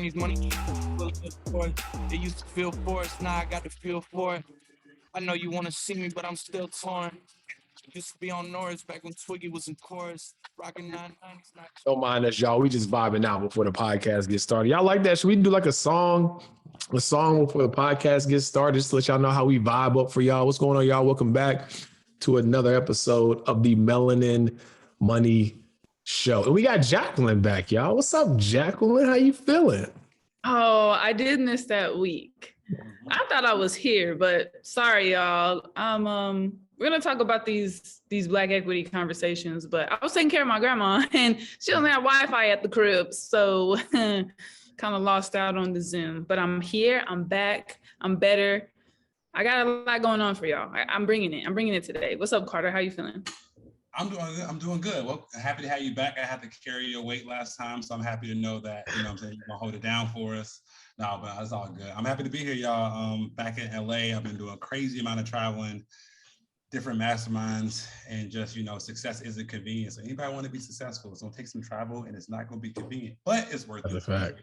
Chinese money. It used to feel forced, now I got the feel for it. I know you want to see me, but I'm still torn. Used to be on Norris back when Twiggy was in chorus. Rocking 990s. Don't mind us, y'all. We just vibing out before the podcast gets started. Y'all like that? Should we do like a song before the podcast gets started, just to let y'all know how we vibe up for y'all? What's going on, y'all? Welcome back to another episode of the Melanin Money Show. And we got Jacqueline back, y'all. What's up, Jacqueline? How you feeling? Oh, I did miss that week. I thought I was here, but sorry, y'all. We're gonna talk about these Black equity conversations, but I was taking care of my grandma and she doesn't have Wi-Fi at the crib, so kind of lost out on the Zoom. But I'm here. I'm back. I'm better. I got a lot going on for y'all. I'm bringing it. I'm bringing it today. What's up, Carter? How you feeling? I'm doing good. Well, happy to have you back. I had to carry your weight last time, so I'm happy to know that, you know what I'm saying, you're gonna hold it down for us. No, but it's all good. I'm happy to be here, y'all. Back in LA, I've been doing a crazy amount of traveling, different masterminds, and just, you know, success isn't convenient. So anybody want to be successful, it's gonna take some travel and it's not gonna be convenient, but it's worth it. That's a fact.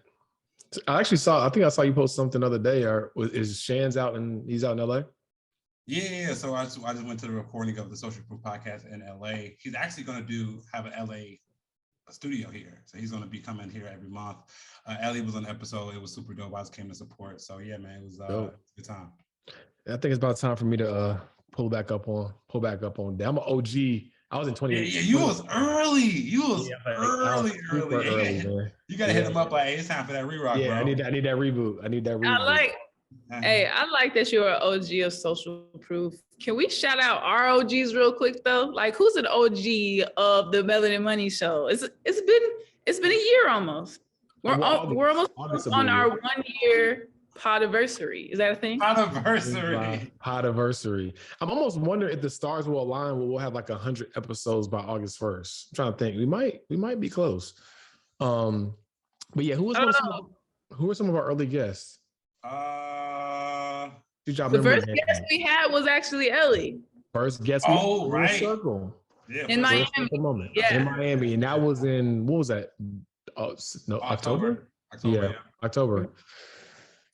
I think I saw you post something the other day. Is Shan's out and he's out in LA? Yeah. So I just went to the recording of the Social Proof podcast in LA. He's actually going to have an LA studio here. So he's going to be coming here every month. Ellie was on the episode. It was super dope. I just came to support. So yeah, man, it was a good time. I think it's about time for me to pull back up on that. I'm an OG. I was in 2018. Yeah, you was early. Early. Man. You got to hit him up like, hey, it's time for that re-rock, bro. I need that reboot. I like that you're an OG of Social Proof. Can we shout out our OGs real quick though? Like, who's an OG of the Melanin Money Show? It's been a year almost. We're almost on our 1 year podiversary. Is that a thing? Podiversary. I'm almost wondering if the stars will align. We'll have like 100 episodes by August 1st. I'm trying to think. We might be close. But yeah, who are some of our early guests? The first guest we had was actually Ellie. First guest. Right. Circle. Yeah, in Miami. In Miami, and that was in, what was that? October. Yeah, October.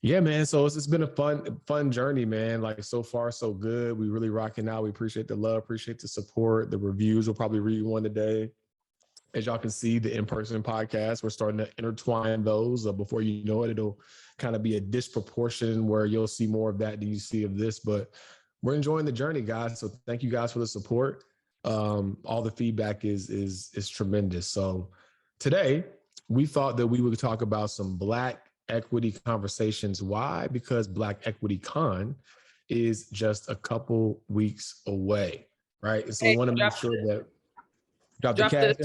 Yeah, man. So it's been a fun journey, man. Like, so far, so good. We really rocking out. We appreciate the love, appreciate the support, the reviews. We'll probably read one today. As y'all can see, the in-person podcast, we're starting to intertwine those. Before you know it, it'll kind of be a disproportion where you'll see more of that than you see of this. But we're enjoying the journey, guys. So thank you guys for the support. All the feedback is tremendous. So today, we thought that we would talk about some Black equity conversations. Why? Because Black Equity Con is just a couple weeks away, right? And so we want to make sure that drop the cash.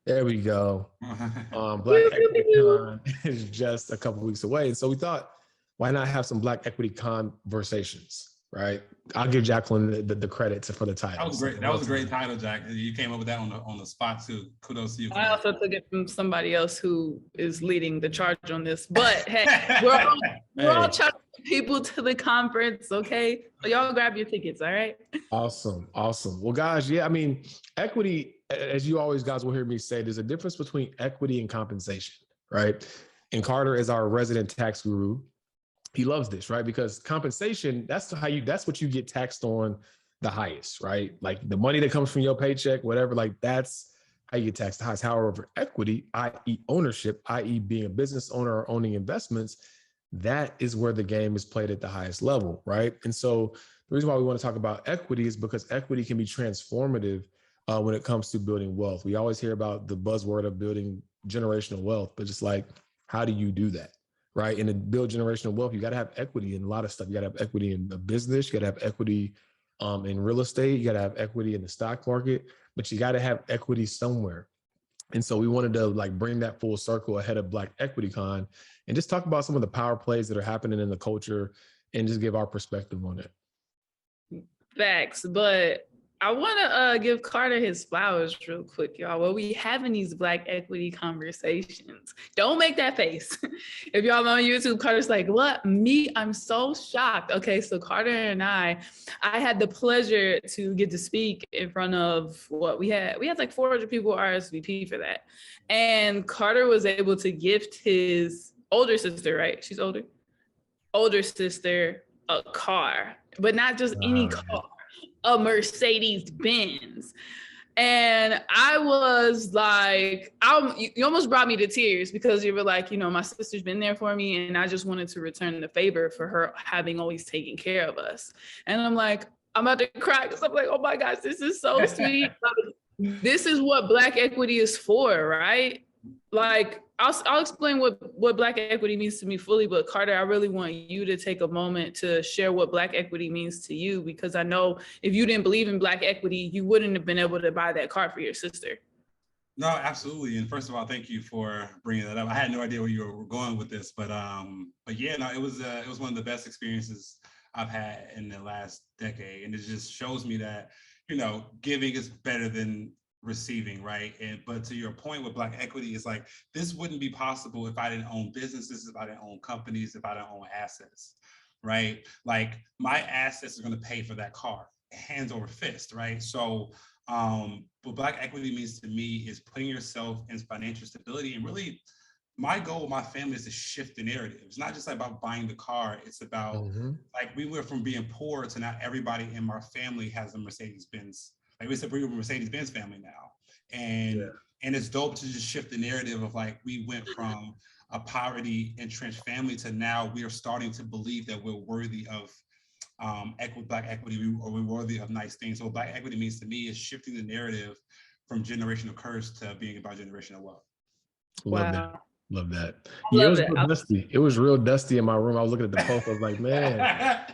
There we go. Black Equity Con is just a couple weeks away. And so we thought, why not have some Black Equity Con-Versations, right? I'll give Jacqueline the credit for the title. That was great. That was a great title, Jack. You came up with that on the spot too. Kudos to you. I also took it from somebody else who is leading the charge on this. But hey, we're all trying to get people to the conference, okay? So y'all grab your tickets, all right? Awesome. Well, guys, yeah, I mean, equity, as you always guys will hear me say, there's a difference between equity and compensation, right? And Carter is our resident tax guru. He loves this, right? Because compensation, that's what you get taxed on the highest, right? Like the money that comes from your paycheck, whatever, like that's how you get taxed the highest. However, equity, i.e. ownership, i.e. being a business owner or owning investments, that is where the game is played at the highest level, right? And so the reason why we want to talk about equity is because equity can be transformative when it comes to building wealth. We always hear about the buzzword of building generational wealth, but just like, how do you do that? Right. And to build generational wealth, you got to have equity in a lot of stuff. You got to have equity in a business. You got to have equity in real estate. You got to have equity in the stock market, but you got to have equity somewhere. And so we wanted to like bring that full circle ahead of Black Equity Con and just talk about some of the power plays that are happening in the culture and just give our perspective on it. Facts, but I want to give Carter his flowers real quick, y'all. While we having these Black equity conversations, don't make that face. If y'all on YouTube, Carter's like, what? Me? I'm so shocked. Okay, so Carter and I had the pleasure to get to speak in front of what we had like 400 people RSVP for that. And Carter was able to gift his older sister, right? She's older. Older sister a car, but not just any car, a Mercedes Benz. And I was like, you almost brought me to tears because you were like, you know, my sister's been there for me and I just wanted to return the favor for her having always taken care of us. And I'm like, I'm about to cry because I'm like, oh my gosh, this is so sweet. Like, this is what Black equity is for, right? Like, I'll explain what Black equity means to me fully, but Carter, I really want you to take a moment to share what Black equity means to you, because I know if you didn't believe in Black equity, you wouldn't have been able to buy that car for your sister. No, absolutely. And first of all, thank you for bringing that up. I had no idea where you were going with this, but yeah, no, it was one of the best experiences I've had in the last decade, and it just shows me that, you know, giving is better than receiving, right? But to your point with Black equity, is like, this wouldn't be possible if I didn't own businesses, if I didn't own companies, if I didn't own assets, right? Like, my assets are going to pay for that car, hands over fist, right? So what Black equity means to me is putting yourself in financial stability. And really, my goal with my family is to shift the narrative. It's not just about buying the car. It's about like, we went from being poor to now everybody in my family has a Mercedes Benz. Like, we said, we're a Mercedes Benz family now. And it's dope to just shift the narrative of like, we went from a poverty entrenched family to now we are starting to believe that we're worthy of Black equity, we're worthy of nice things. So what Black equity means to me is shifting the narrative from generational curse to being about generational wealth. Love that. Love that. Yeah, it was real dusty. It was real dusty in my room. I was looking at the post. I was like, man.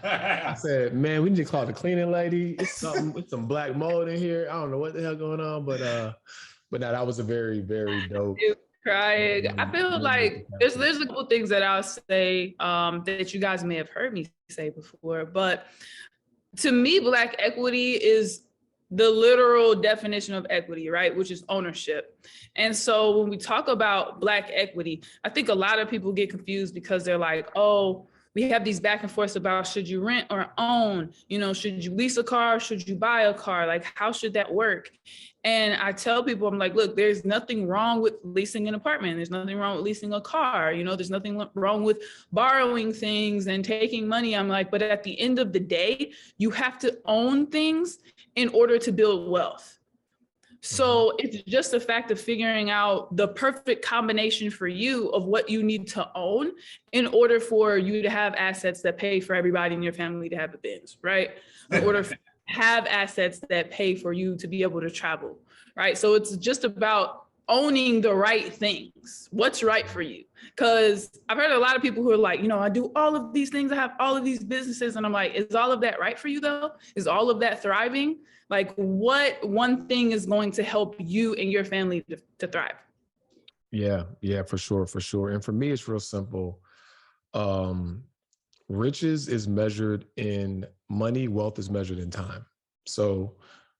I said, man, we need to call the cleaning lady. It's some black mold in here. I don't know what the hell going on, but no, that was a very, very dope. Crying. I feel like there's a couple things that I'll say that you guys may have heard me say before, but to me, Black equity is the literal definition of equity, right? Which is ownership. And so when we talk about Black equity, I think a lot of people get confused because they're like, oh, we have these back and forth about, should you rent or own? You know, should you lease a car? Should you buy a car? Like, how should that work? And I tell people, I'm like, look, there's nothing wrong with leasing an apartment. There's nothing wrong with leasing a car. You know, there's nothing wrong with borrowing things and taking money. I'm like, but at the end of the day, you have to own things in order to build wealth. So it's just a fact of figuring out the perfect combination for you of what you need to own in order for you to have assets that pay for everybody in your family to have a Benz, right? In order to have assets that pay for you to be able to travel, right? So it's just about owning the right things. What's right for you? Because I've heard a lot of people who are like, you know, I do all of these things. I have all of these businesses. And I'm like, is all of that right for you though? Is all of that thriving? Like, what one thing is going to help you and your family to thrive? Yeah, for sure. And for me, it's real simple. Riches is measured in money, wealth is measured in time. So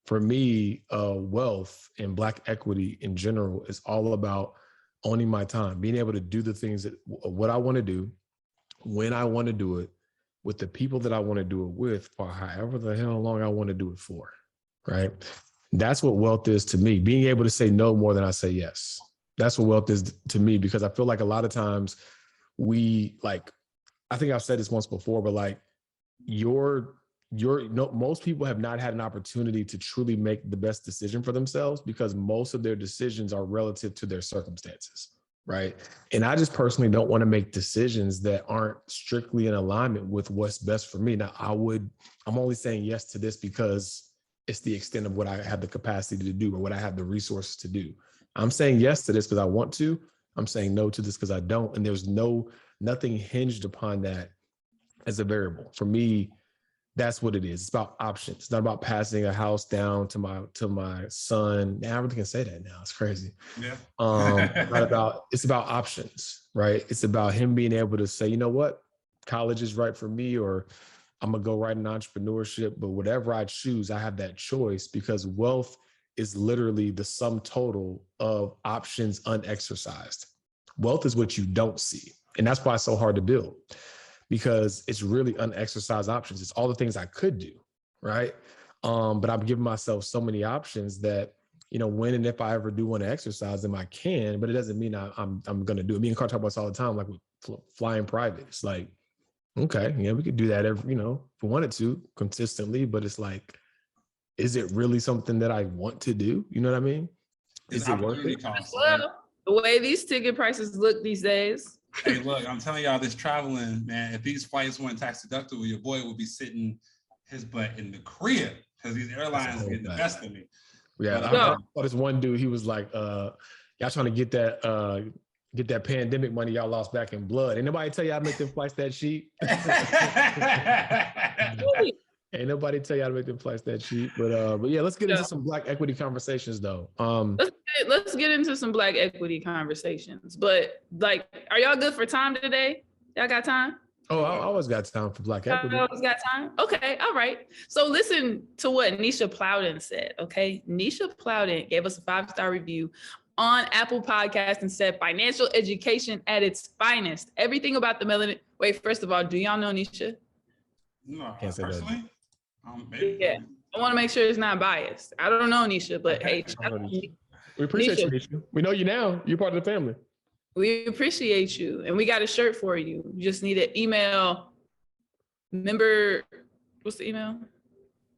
for me, wealth and Black equity in general is all about owning my time, being able to do the things that what I want to do, when I want to do it, with the people that I want to do it with, for however the hell long I want to do it for, right? That's what wealth is to me, being able to say no more than I say yes. That's what wealth is to me, because I feel like a lot of times I think I've said this once before, but like most people have not had an opportunity to truly make the best decision for themselves because most of their decisions are relative to their circumstances, right? And I just personally don't want to make decisions that aren't strictly in alignment with what's best for me. Now, I'm only saying yes to this because it's the extent of what I have the capacity to do or what I have the resources to do. I'm saying yes to this because I want to. I'm saying no to this because I don't. And there's nothing hinged upon that as a variable. For me, that's what it is. It's about options. It's not about passing a house down to my son. Now I really can say that now. It's crazy. Yeah. It's about options, right? It's about him being able to say, you know what, college is right for me, or I'm gonna go right in entrepreneurship. But whatever I choose, I have that choice because wealth is literally the sum total of options unexercised. Wealth is what you don't see. And that's why it's so hard to build, because it's really unexercised options. It's all the things I could do, right? But I'm giving myself so many options that, you know, when and if I ever do want to exercise them, I can, but it doesn't mean I'm going to do it. Me and Carl talk about this all the time. Like flying private. It's like, okay, yeah, we could do that every, if we wanted to consistently, but it's like, is it really something that I want to do? You know what I mean? It's Is it worth opportunity it? cost. Well, the way these ticket prices look these days. Hey, look, I'm telling y'all, this traveling, man, if these flights weren't tax deductible, your boy would be sitting his butt in the crib because these airlines are getting the best of me. Yeah, But, I saw this one dude, he was like, y'all trying to get that pandemic money y'all lost back in blood. Ain't nobody tell you how to make them flights that cheap. Ain't nobody tell you how to make them flights that cheap. But yeah, let's get into some Black equity conversations though. Let's get into some Black equity conversations. But like, are y'all good for time today? Y'all got time? Oh, I always got time for Black equity. Always got time? Okay, all right. So listen to what Nisha Plowden said, okay? Nisha Plowden gave us a 5-star review on Apple Podcast and said, financial education at its finest. Everything about the Melanin. Wait, first of all, do y'all know Nisha? No, Can't say personally, maybe. Yeah. I want to make sure it's not biased. I don't know Nisha, but hey, we appreciate you, Nisha. We know you now. You're part of the family. We appreciate you. And we got a shirt for you. You just need to email what's the email?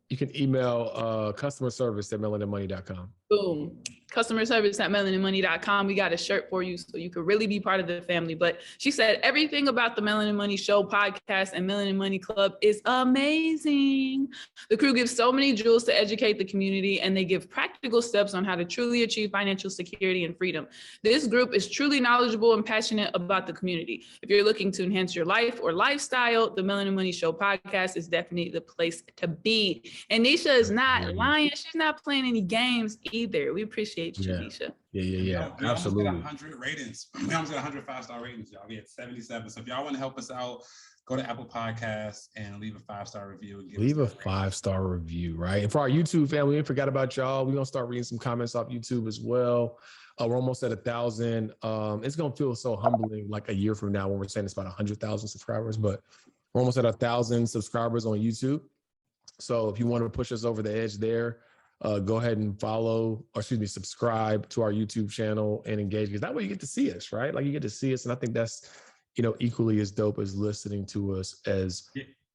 You can email customer service at melaninmoney.com. Boom. Customer service at melaninmoney.com. We got a shirt for you so you could really be part of the family. But she said everything about the Melanin Money Show podcast and Melanin Money Club is amazing. The crew gives so many jewels to educate the community, and they give practical steps on how to truly achieve financial security and freedom. This group is truly knowledgeable and passionate about the community. If you're looking to enhance your life or lifestyle, the Melanin Money Show podcast is definitely the place to be. And Nisha is not lying. She's not playing any games either. We appreciate you, Nisha. Yeah. We Absolutely. almost got 100 ratings. We almost got 100 5-star ratings, y'all. We had 77. So if y'all want to help us out, go to Apple Podcasts and leave a 5-star review. And leave a 5-star review, right? And for our YouTube family, we forgot about y'all. We're going to start reading some comments off YouTube as well. We're almost at 1,000. It's going to feel so humbling like a year from now when we're saying it's about 100,000 subscribers, but we're almost at 1,000 subscribers on YouTube. So if you want to push us over the edge there, go ahead and subscribe to our YouTube channel and engage, because that way you get to see us, right? Like you get to see us. And I think that's, equally as dope as listening to us as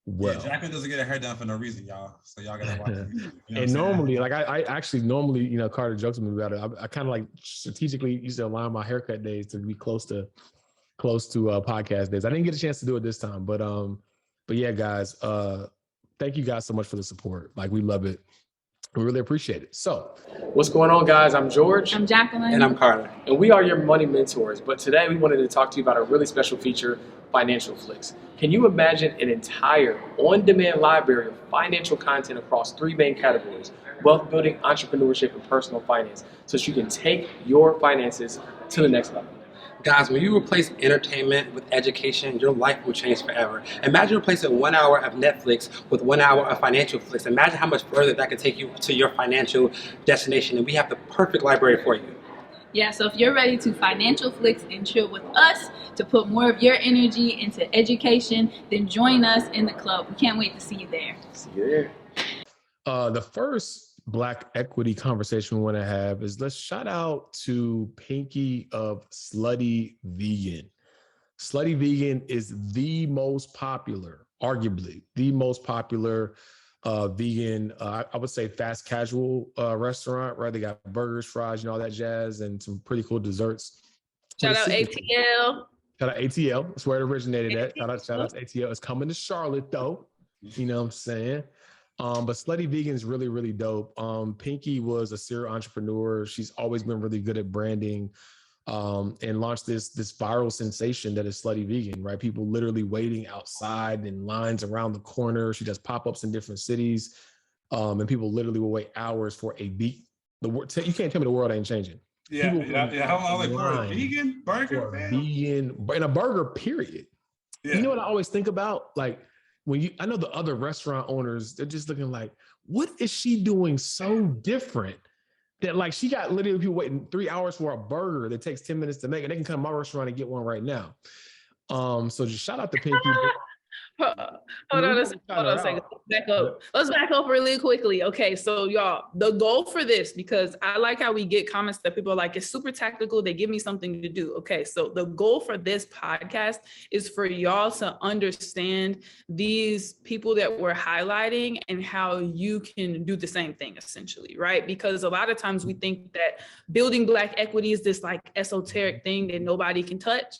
well. Yeah, Jacqueline doesn't get her hair done for no reason, y'all. So y'all gotta watch it. And normally, like I actually normally, Carter jokes with me about it. I kind of like strategically used to align my haircut days to be close to podcast days. I didn't get a chance to do it this time, but yeah, guys, thank you guys so much for the support. Like we love it. We really appreciate it. So, what's going on, guys? I'm George. I'm Jacqueline. And I'm Carter. And we are your money mentors. But today we wanted to talk to you about a really special feature, Financial Flicks. Can you imagine an entire on-demand library of financial content across 3 main categories: wealth building, entrepreneurship, and personal finance, so that you can take your finances to the next level? Guys, when you replace entertainment with education, your life will change forever. Imagine replacing 1 hour of Netflix with 1 hour of Financial Flicks. Imagine how much further that could take you to your financial destination. And we have the perfect library for you. Yeah, so if you're ready to Financial Flicks and chill with us to put more of your energy into education, then join us in the club. We can't wait to see you there. See you there. The first Black equity conversation we want to have is, let's shout out to Pinky of Slutty Vegan. Slutty Vegan is the most popular, arguably the most popular vegan, I would say fast casual restaurant, right? They got burgers, fries, all that jazz, and some pretty cool desserts. Shout out ATL. Shout out ATL. That's where it originated at. Shout out to ATL. It's coming to Charlotte though. You know what I'm saying? But Slutty Vegan is really, really dope. Pinky was a serial entrepreneur. She's always been really good at branding, and launched this viral sensation that is Slutty Vegan, right? People literally waiting outside in lines around the corner. She does pop-ups in different cities, and people literally will wait hours for a beat. You can't tell me the world ain't changing. Yeah. How long like for a vegan burger? Vegan in a burger, period. Yeah. You know what I always think about? Like, I know the other restaurant owners, they're just looking like, what is she doing so different that like she got literally people waiting 3 hours for a burger that takes 10 minutes to make it? They can come to my restaurant and get one right now. So just shout out to Pinky. Hold on a second. Back up. Let's back up really quickly. Okay, so y'all, the goal for this, because I like how we get comments that people are like, it's super tactical. They give me something to do. Okay, so the goal for this podcast is for y'all to understand these people that we're highlighting and how you can do the same thing, essentially, right? Because a lot of times we think that building Black equity is this like esoteric thing that nobody can touch.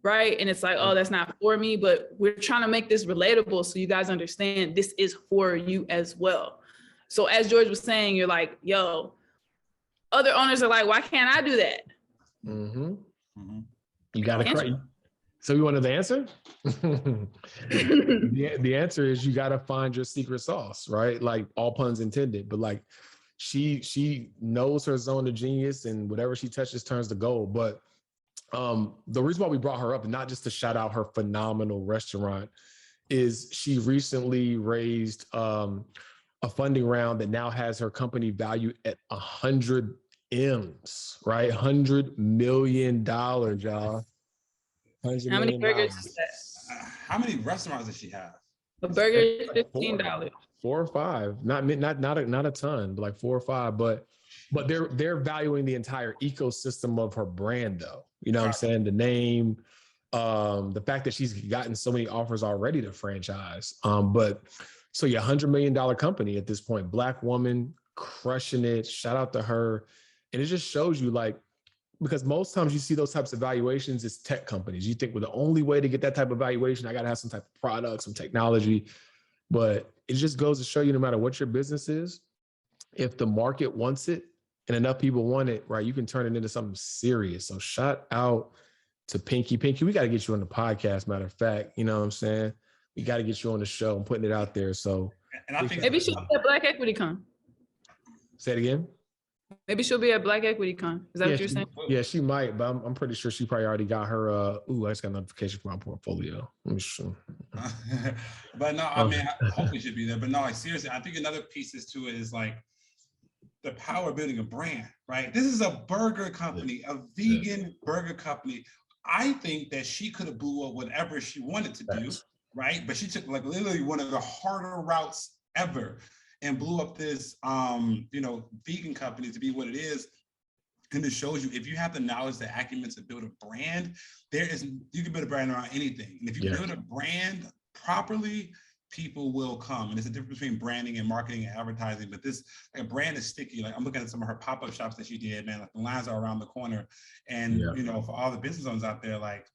Right. And it's like, oh, that's not for me, but we're trying to make this relatable so you guys understand this is for you as well. So as George was saying, you're like, yo, other owners are like, why can't I do that? Mm-hmm. Mm-hmm. You got to cry. So you wanted the answer? The answer is you got to find your secret sauce, right? Like all puns intended, but like she knows her zone of genius and whatever she touches turns to gold. But the reason why we brought her up, and not just to shout out her phenomenal restaurant, is she recently raised a funding round that now has her company valued at 100 M's, right? $100 million, y'all. How many burgers is that? How many restaurants does she have? A burger is $15. 4 or 5, not a ton, but like 4 or 5. But they're valuing the entire ecosystem of her brand, though. You know what I'm saying? The name, the fact that she's gotten so many offers already to franchise. But so yeah, $100 million company at this point, Black woman crushing it. Shout out to her. And it just shows you, like, because most times you see those types of valuations, it's tech companies. You think, well, the only way to get that type of valuation, I got to have some type of product, some technology. But it just goes to show you, no matter what your business is, if the market wants it and enough people want it, right, you can turn it into something serious. So shout out to Pinky. Pinky, we got to get you on the podcast, matter of fact. You know what I'm saying? We got to get you on the show. I'm putting it out there. So and I think maybe she'll be at Black Equity Con. Say it again. Maybe she'll be at Black Equity Con. Is that what you're saying? Yeah, she might, but I'm pretty sure she probably already got her. I just got a notification from my portfolio. Let me show. But no, I mean, hopefully she'll be there. But no, like seriously, I think another piece to it is like the power of building a brand, right? This is a burger company, a vegan burger company. I think that she could have blew up whatever she wanted to do, right? But she took like literally one of the harder routes ever and blew up this, vegan company to be what it is. And it shows you, if you have the knowledge, the acumen to build a brand, you can build a brand around anything. And if you build a brand properly, people will come. And it's a difference between branding and marketing and advertising, but this like, a brand is sticky. Like I'm looking at some of her pop-up shops that she did, man, like the lines are around the corner. And, for all the business owners out there, like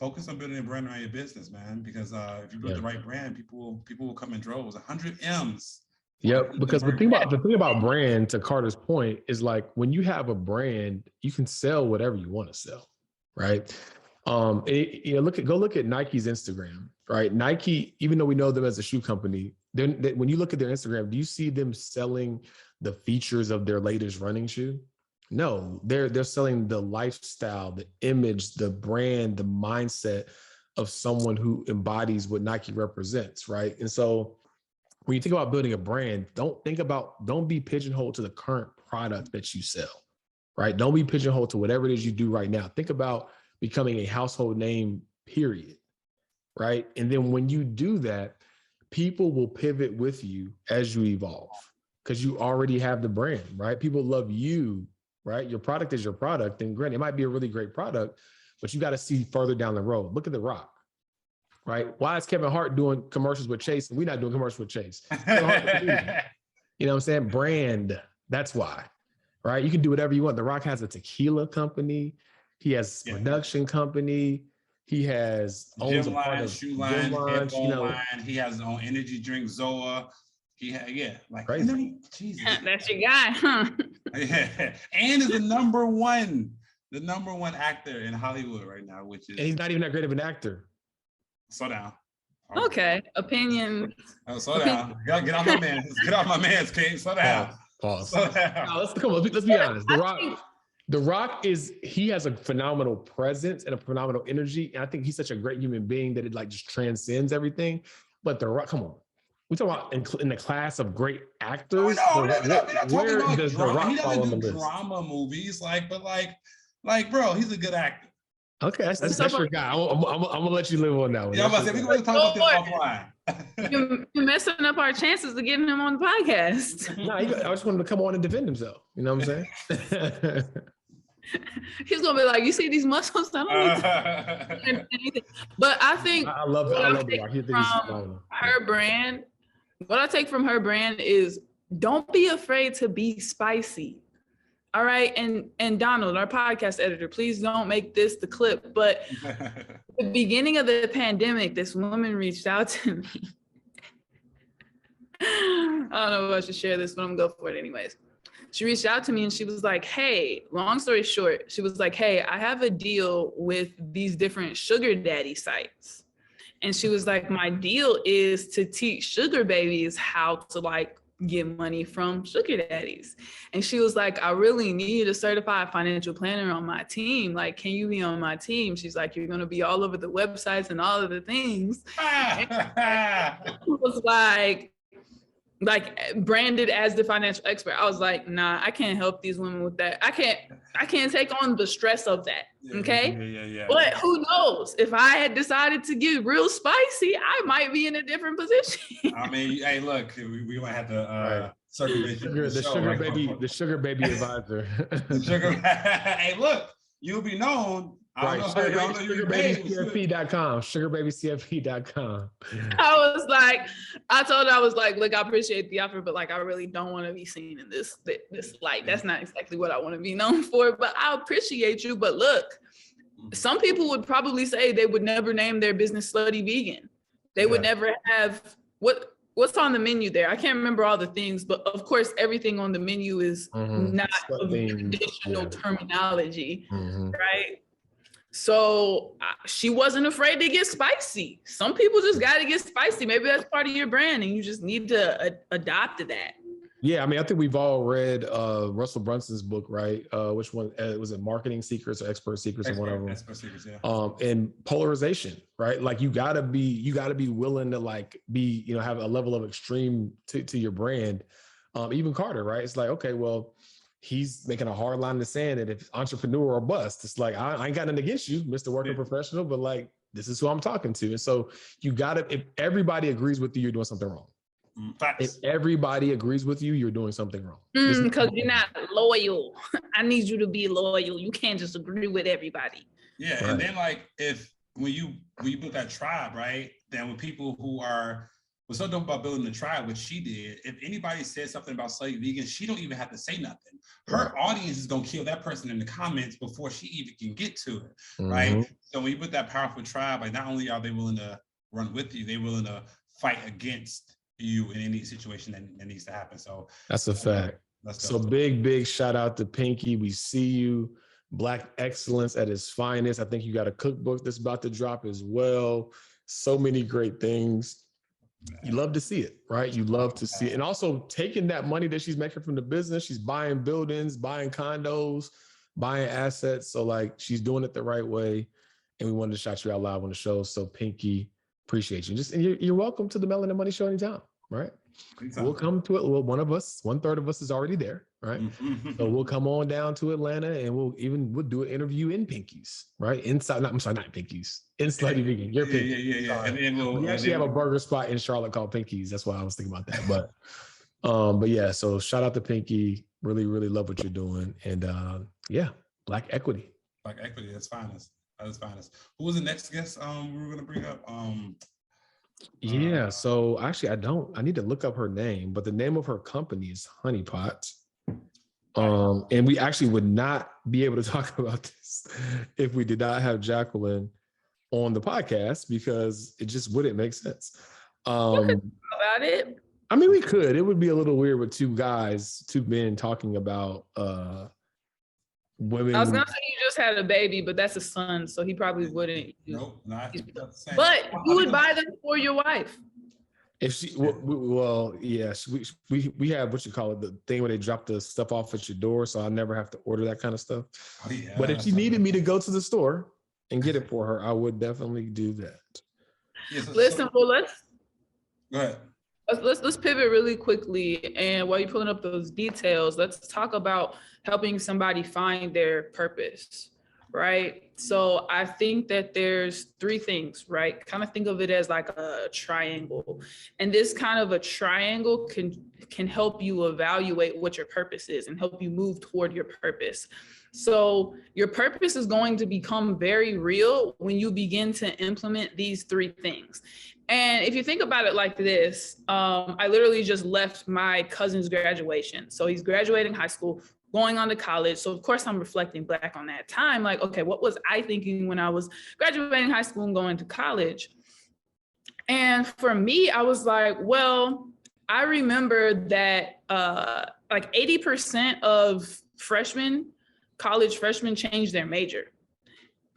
focus on building a brand around your business, man, because if you build the right brand, people will come in droves. 100 M's. Yep, because the thing about brand, to Carter's point, is like when you have a brand, you can sell whatever you want to sell, right? Go look at Nike's Instagram, right? Nike, even though we know them as a shoe company, when you look at their Instagram, do you see them selling the features of their latest running shoe? No, they're selling the lifestyle, the image, the brand, the mindset of someone who embodies what Nike represents, right? And so when you think about building a brand, don't be pigeonholed to the current product that you sell, right? Don't be pigeonholed to whatever it is you do right now. Think about becoming a household name, period, right? And then when you do that, people will pivot with you as you evolve because you already have the brand, right? People love you, right? Your product is your product. And granted, it might be a really great product, but you got to see further down the road. Look at The Rock. Right? Why is Kevin Hart doing commercials with Chase and we're not doing commercials with Chase? You know what I'm saying? Brand. That's why. Right? You can do whatever you want. The Rock has a tequila company. He has a production company. He has gym line, shoe line, line. He has his own energy drink, Zoa. Crazy. Jesus. That's your guy, huh? Yeah. And is the number one actor in Hollywood right now, which is. And he's not even that great of an actor. Slow down. Okay. Opinion. Slow down. Get off my man. Get off my man's King. Slow down. Pause. Slow down. No, let's be honest. The Rock he has a phenomenal presence and a phenomenal energy. And I think he's such a great human being that it like just transcends everything. But The Rock, come on. We're talking about in the class of great actors. We're not talking about does drama. The Rock he fall on the doesn't do list? drama movies, bro, he's a good actor. Okay, that's your guy. I'm gonna let you live on that one. Yeah, I'm about to say, we can talk about this offline. You're messing up our chances of getting him on the podcast. No, I just wanted to come on and defend himself. You know what I'm saying? He's gonna be like, you see these muscles? I don't need anything. But I think I love it. I love it. From her brand, what I take from her brand is don't be afraid to be spicy. All right. And Donald, our podcast editor, please don't make this the clip. But at the beginning of the pandemic, this woman reached out to me. I don't know if I should share this, but I'm gonna go for it anyways. She reached out to me and she was like, hey, long story short, she was like, hey, I have a deal with these different sugar daddy sites. And she was like, my deal is to teach sugar babies how to like get money from sugar daddies. And she was like, I really need a certified financial planner on my team. Like, can you be on my team? She's like, you're going to be all over the websites and all of the things. It was like branded as the financial expert. I was like, nah, I can't help these women with that. I can't take on the stress of that. Okay. Yeah. But who knows? If I had decided to get real spicy, I might be in a different position. I mean, hey, look, we might have to circulate the sugar baby advisor. Hey, look, you'll be known. Right, sugarbabycfp.com, sugarbabycfp.com. I told her, I was like, look, I appreciate the offer, but like, I really don't want to be seen in this light. That's not exactly what I want to be known for, but I appreciate you. But look, some people would probably say they would never name their business Slutty Vegan. They would never have, what's on the menu there? I can't remember all the things, but of course, everything on the menu is not traditional terminology, right? So she wasn't afraid to get spicy. Some people just got to get spicy. Maybe that's part of your brand and you just need to adopt to that. Yeah, I mean, I think we've all read Russell Brunson's book, right? Which one was it? Marketing Secrets or Expert Secrets or one of them? Expert Secrets, yeah. And polarization, right? Like you gotta be willing to like have a level of extreme to your brand. Even Carter, right? It's like, okay, well, he's making a hard line in the sand that if entrepreneur or bust, it's like, I ain't got nothing against you, Mr. Working Professional, but like, this is who I'm talking to. And so if everybody agrees with you, you're doing something wrong. If everybody agrees with you, you're doing something wrong. Because you're not loyal. I need you to be loyal. You can't just agree with everybody. Yeah, right. And then like when you build that tribe, right? Then with people who are what's so dope about building the tribe, what she did, if anybody says something about Slutty Vegan, she don't even have to say nothing. Her audience is gonna kill that person in the comments before she even can get to it, right? So when you put that powerful tribe, like not only are they willing to run with you, they're willing to fight against you in any situation that needs to happen. So that's a fact. So big shout out to Pinky. We see you. Black excellence at its finest. I think you got a cookbook that's about to drop as well. So many great things. You love to see it, right? You love to see it. And also taking that money that she's making from the business, she's buying buildings, buying condos, buying assets. So like she's doing it the right way. And we wanted to shout you out live on the show. So Pinky, appreciate you. And you're welcome to the Melanin Money Show anytime, right? Anytime. We'll come to it. Well, one third of us is already there, right? So we'll come on down to Atlanta and we'll do an interview in Pinky's, right? Not Pinky's. In Slutty Vegan. You're Pinky. Yeah. And then we actually have a burger spot in Charlotte called Pinky's. That's why I was thinking about that. But yeah, so shout out to Pinky. Really, really love what you're doing. And Black equity. Black equity, that's finest. That's finest. Who was the next guest we were gonna bring up? So actually I need to look up her name, but the name of her company is Honeypot. And we actually would not be able to talk about this if we did not have Jacqueline on the podcast because it just wouldn't make sense. About it. I mean, we could. It would be a little weird with two men talking about women. I was gonna say you just had a baby, but that's a son, so he probably wouldn't. Nope, not the same. But you would buy them for your wife. If she, yes, we have what you call it, the thing where they drop the stuff off at your door, so I never have to order that kind of stuff. Oh, yeah, but if she needed me to go to the store and get it for her, I would definitely do that. Listen, well, go ahead. Let's pivot really quickly, and while you're pulling up those details, let's talk about helping somebody find their purpose, right? So I think that there's three things, right? Kind of think of it as like a triangle. And this kind of a triangle can help you evaluate what your purpose is and help you move toward your purpose. So your purpose is going to become very real when you begin to implement these three things. And if you think about it like this, I literally just left my cousin's graduation. So he's graduating high school, going on to college. So of course I'm reflecting back on that time. Like, okay, what was I thinking when I was graduating high school and going to college? And for me, I was like, well, I remember that like 80% of college freshmen change their major.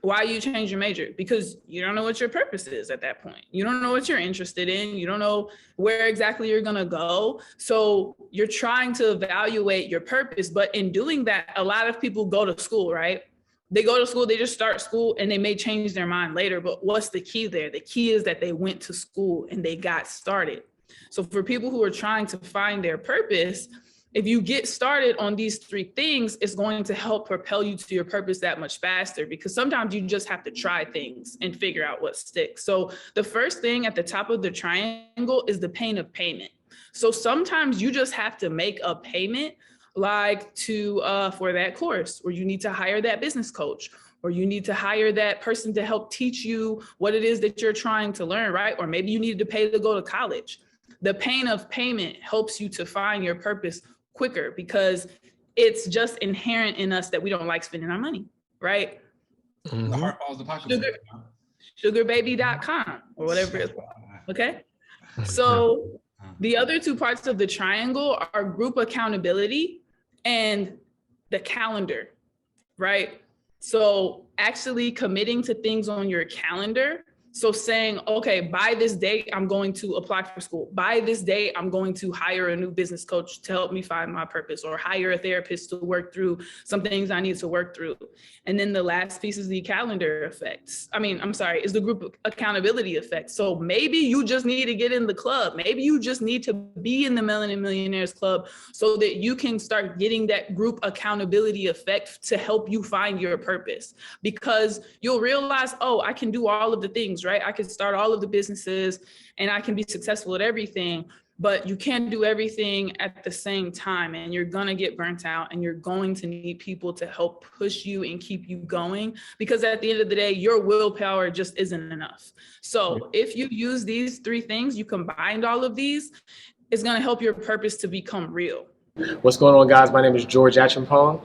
Why you change your major? Because you don't know what your purpose is at that point. You don't know what you're interested in. You don't know where exactly you're going to go. So you're trying to evaluate your purpose. But in doing that, a lot of people go to school, right? They go to school, they just start school, and they may change their mind later. But what's the key there? The key is that they went to school and they got started. So for people who are trying to find their purpose, if you get started on these three things, it's going to help propel you to your purpose that much faster, because sometimes you just have to try things and figure out what sticks. So the first thing at the top of the triangle is the pain of payment. So sometimes you just have to make a payment, like for that course, or you need to hire that business coach, or you need to hire that person to help teach you what it is that you're trying to learn, right? Or maybe you needed to pay to go to college. The pain of payment helps you to find your purpose quicker, because it's just inherent in us that we don't like spending our money, right? The Hart follows the pocketbook. Sugarbaby.com or whatever it's called. Okay. So the other two parts of the triangle are group accountability and the calendar, right? So actually committing to things on your calendar. So saying, okay, by this date, I'm going to apply for school. By this date, I'm going to hire a new business coach to help me find my purpose, or hire a therapist to work through some things I need to work through. And then the last piece is the calendar effects. Is the group accountability effect. So maybe you just need to get in the club. Maybe you just need to be in the Melanin Millionaires Club so that you can start getting that group accountability effect to help you find your purpose. Because you'll realize, oh, I can do all of the things, right? I can start all of the businesses and I can be successful at everything, but you can't do everything at the same time, and you're going to get burnt out, and you're going to need people to help push you and keep you going, because at the end of the day, your willpower just isn't enough. So if you use these three things, you combined all of these, it's going to help your purpose to become real. What's going on, guys? My name is George Acheampong.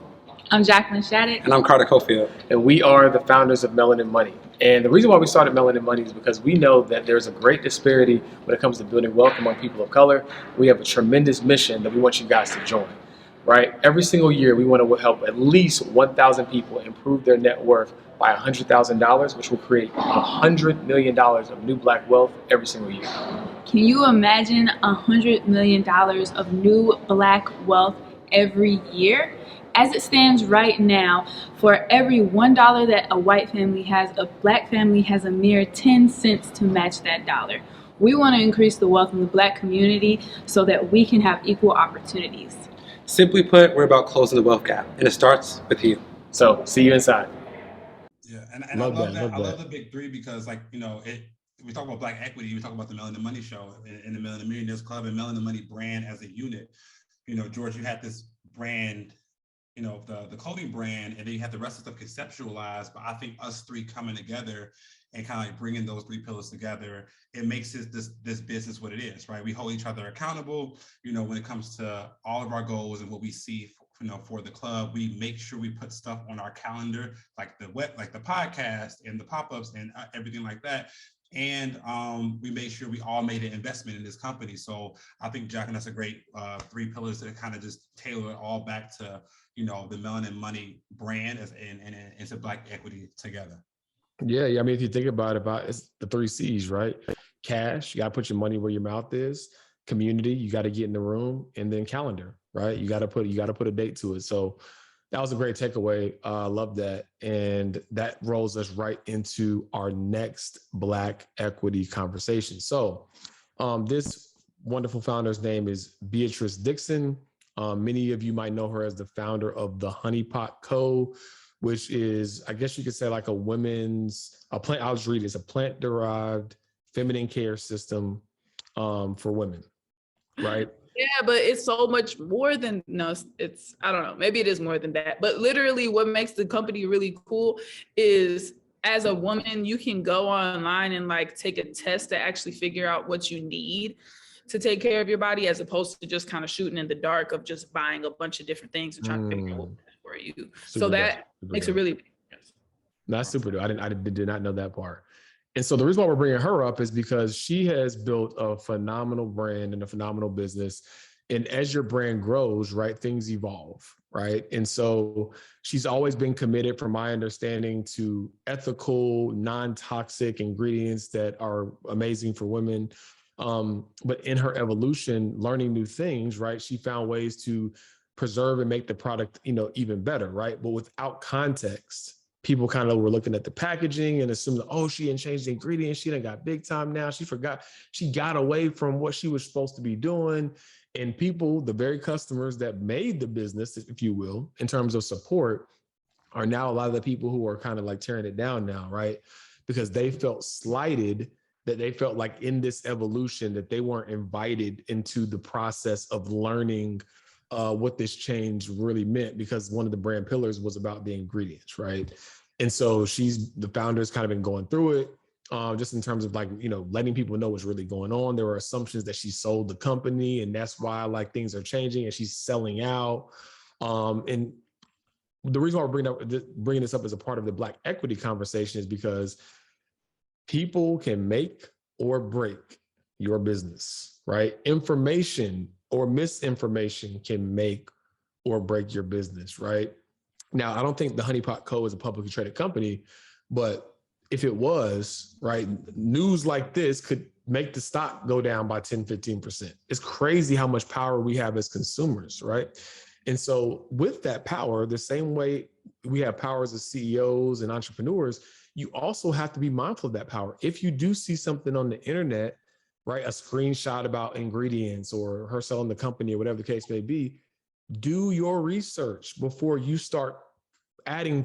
I'm Jacqueline Shattuck. And I'm Carter Cofield. And we are the founders of Melanin Money. And the reason why we started Melanin Money is because we know that there's a great disparity when it comes to building wealth among people of color. We have a tremendous mission that we want you guys to join, right? Every single year, we want to help at least 1,000 people improve their net worth by $100,000, which will create $100 million of new Black wealth every single year. Can you imagine $100 million of new Black wealth every year? As it stands right now, for every $1 that a white family has, a Black family has a mere 10 cents to match that dollar. We want to increase the wealth in the Black community so that we can have equal opportunities. Simply put, we're about closing the wealth gap, and it starts with you. So see you inside. Yeah, and I love that. I love the big three, because, like, you know, we talk about Black equity, we talk about the Melanin Money Show and the Melanin Millionaires Club and Melanin Money brand as a unit. You know, George, you had this brand, you know, the clothing brand, and then you have the rest of stuff conceptualized. But I think us three coming together and kind of like bringing those three pillars together, it makes this business what it is, right? We hold each other accountable, you know, when it comes to all of our goals and what we see, for the club. We make sure we put stuff on our calendar, like the podcast and the pop-ups and everything like that. And we made sure we all made an investment in this company. So I think, Jack, and that's a great three pillars that kind of just tailor it all back to, you know, the Melanin Money brand and into Black equity together. Yeah. I mean, if you think about it's the 3 C's, right? Cash, you got to put your money where your mouth is. Community, you got to get in the room, and then calendar, right? You got to put a date to it. So that was a great takeaway. I love that. And that rolls us right into our next Black equity conversation. So this wonderful founder's name is Beatrice Dixon. Many of you might know her as the founder of the Honey Pot Co., which is, I guess you could say like a plant, I'll just read it. It's a plant-derived feminine care system for women, right? Yeah, but it's so much more than, no, it's, I don't know, maybe it is more than that. But literally what makes the company really cool is as a woman, you can go online and like take a test to actually figure out what you need to take care of your body, as opposed to just kind of shooting in the dark of just buying a bunch of different things and trying to figure out what for you. So that makes a really big difference. That's super dope. I did not know that part. And so the reason why we're bringing her up is because she has built a phenomenal brand and a phenomenal business. And as your brand grows, right, things evolve, right? And so she's always been committed, from my understanding, to ethical, non-toxic ingredients that are amazing for women. But in her evolution, learning new things, right, she found ways to preserve and make the product, even better, right? But without context, people kind of were looking at the packaging and assuming, oh, she didn't change the ingredients. She done got big time now. She forgot. She got away from what she was supposed to be doing. And people, the very customers that made the business, if you will, in terms of support, are now a lot of the people who are kind of like tearing it down now, right? Because they felt slighted, that they felt like in this evolution that they weren't invited into the process of learning what this change really meant, because one of the brand pillars was about the ingredients, right? And so the founder's kind of been going through it, just in terms of like, letting people know what's really going on. There were assumptions that she sold the company, and that's why like things are changing and she's selling out. And the reason why we're bringing this up as a part of the Black equity conversation is because people can make or break your business, right? Information or misinformation can make or break your business, right? Now, I don't think the Honey Pot Co. is a publicly traded company, but if it was, right, news like this could make the stock go down by 10, 15%. It's crazy how much power we have as consumers, right? And so with that power, the same way we have powers as CEOs and entrepreneurs, you also have to be mindful of that power. If you do see something on the internet, right, a screenshot about ingredients or her selling the company or whatever the case may be, do your research before you start adding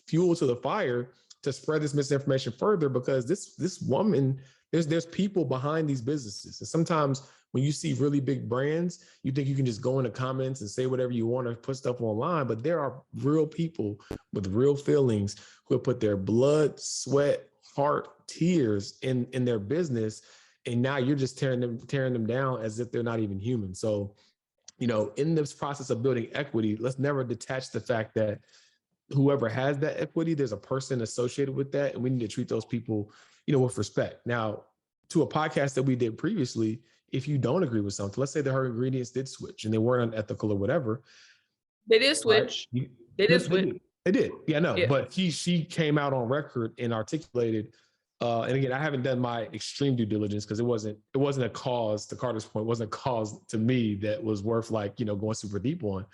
fuel to the fire to spread this misinformation further, because this woman, there's people behind these businesses. And sometimes when you see really big brands, you think you can just go in the comments and say whatever you want to put stuff online, but there are real people with real feelings who have put their blood, sweat, heart, tears in their business. And now you're just tearing them down as if they're not even human. So, in this process of building equity, let's never detach the fact that whoever has that equity, there's a person associated with that, and we need to treat those people, with respect. Now, to a podcast that we did previously, if you don't agree with something, let's say that her ingredients did switch and they weren't unethical or whatever. They did switch. Right? They did switch. They did. Yeah, no. Yeah. But she came out on record and articulated. And again, I haven't done my extreme due diligence because it wasn't a cause, to Carter's point, wasn't a cause to me that was worth like, going super deep on.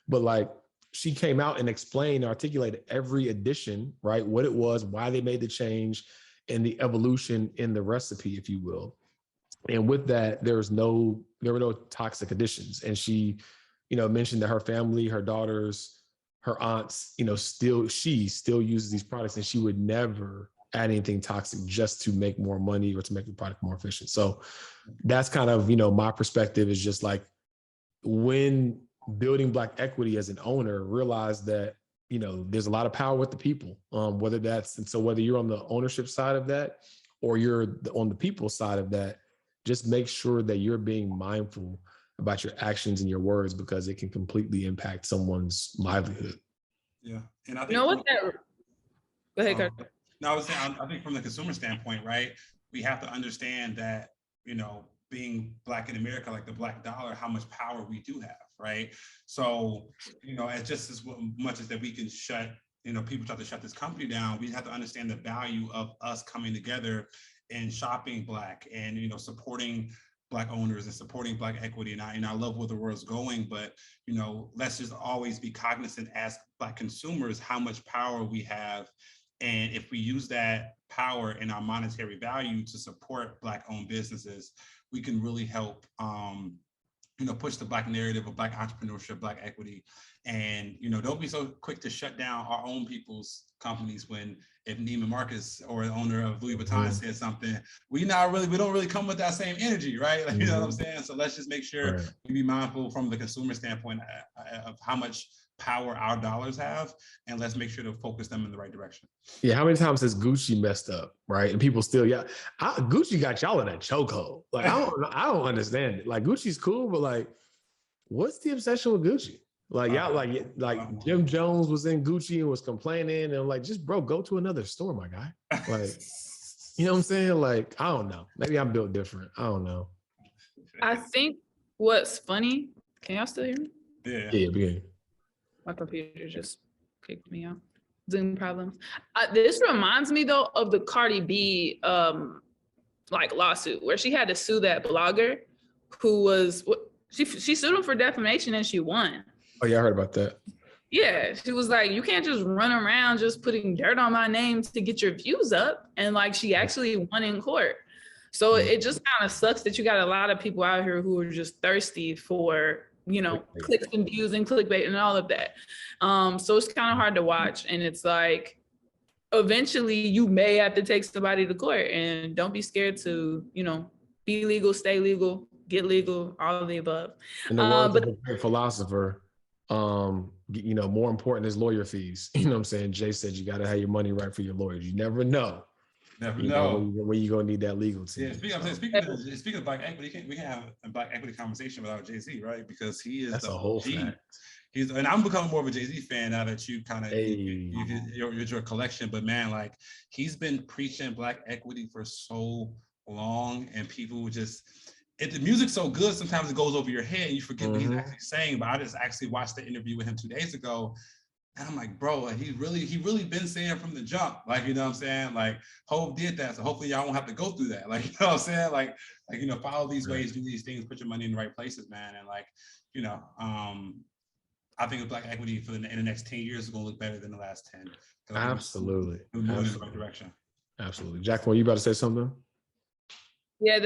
But like, she came out and explained, articulated every addition, right? What it was, why they made the change, and the evolution in the recipe, if you will. And with that, there were no toxic additions. And she, mentioned that her family, her daughters, her aunts, she still uses these products, and she would never add anything toxic just to make more money or to make the product more efficient. So that's kind of, my perspective is just like, when building Black equity as an owner, realize that, there's a lot of power with the people, whether you're on the ownership side of that or you're on the people side of that, just make sure that you're being mindful about your actions and your words, because it can completely impact someone's livelihood. Yeah. And I think, Go ahead, Carter. No, I was saying, I think from the consumer standpoint, right, we have to understand that, being Black in America, like the Black dollar, how much power we do have, right? So, as just as much as that we can shut, people try to shut this company down, we have to understand the value of us coming together and shopping Black and, supporting Black owners and supporting Black equity. And I love where the world's going, but, let's just always be cognizant as Black consumers, how much power we have. And if we use that power and our monetary value to support Black owned businesses, we can really help push the Black narrative of Black entrepreneurship, Black equity, and don't be so quick to shut down our own people's companies when if Neiman Marcus or the owner of Louis Vuitton said something, we don't really come with that same energy, right? Like, you know what I'm saying? So let's just make sure we be mindful from the consumer standpoint of how much power our dollars have, and let's make sure to focus them in the right direction. Yeah, how many times has Gucci messed up, right? And people still, Gucci got y'all in a chokehold. Like I don't understand it. Like Gucci's cool, but like, what's the obsession with Gucci? Like y'all, like Jim Jones was in Gucci and was complaining, and I'm like, just bro, go to another store, my guy. Like, you know what I'm saying? Like, I don't know. Maybe I'm built different. I don't know. I think what's funny. Can y'all still hear me? Yeah, beginning. My computer just kicked me out. Zoom problems. This reminds me though of the Cardi B lawsuit where she had to sue that blogger who was she sued him for defamation and she won. Oh yeah, I heard about that. Yeah, she was like, you can't just run around just putting dirt on my name to get your views up, and like she actually won in court. So it just kind of sucks that you got a lot of people out here who are just thirsty for clicks and views and clickbait and all of that. So it's kind of hard to watch. And it's like, eventually you may have to take somebody to court, and don't be scared to, be legal, stay legal, get legal, all of the above. And the words of a great philosopher, more important is lawyer fees. You know what I'm saying? Jay said you got to have your money right for your lawyers. You never know. When you're gonna need that legal team. Yeah, speaking of Black equity, we can have a Black equity conversation without Jay-Z, right? Because he is that's a whole fact. And I'm becoming more of a Jay-Z fan now that you kind of your collection. But man, like he's been preaching Black equity for so long, and people just the music's so good sometimes it goes over your head and you forget what he's actually saying. But I just actually watched the interview with him 2 days ago. And I'm like, bro, he really been saying from the jump, like, you know what I'm saying? Like, Hov did that, so hopefully y'all won't have to go through that. Like, you know what I'm saying? Like, follow these ways, do these things, put your money in the right places, man. And like, I think the Black equity in the next 10 years is gonna look better than the last 10. Absolutely. We're moving in the right direction. Absolutely. Jack, were you about to say something? Yeah,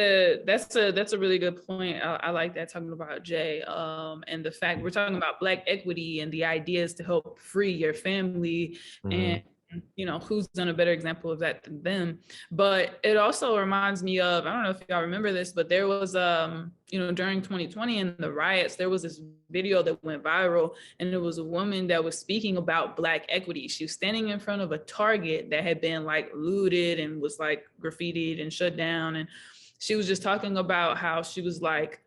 that's a really good point. I like that, talking about Jay, and the fact we're talking about Black equity and the ideas to help free your family, and who's done a better example of that than them. But it also reminds me of, I don't know if y'all remember this, but there was during 2020 and the riots, there was this video that went viral, and it was a woman that was speaking about Black equity. She was standing in front of a Target that had been like looted and was like graffitied and shut down, and she was just talking about how she was like,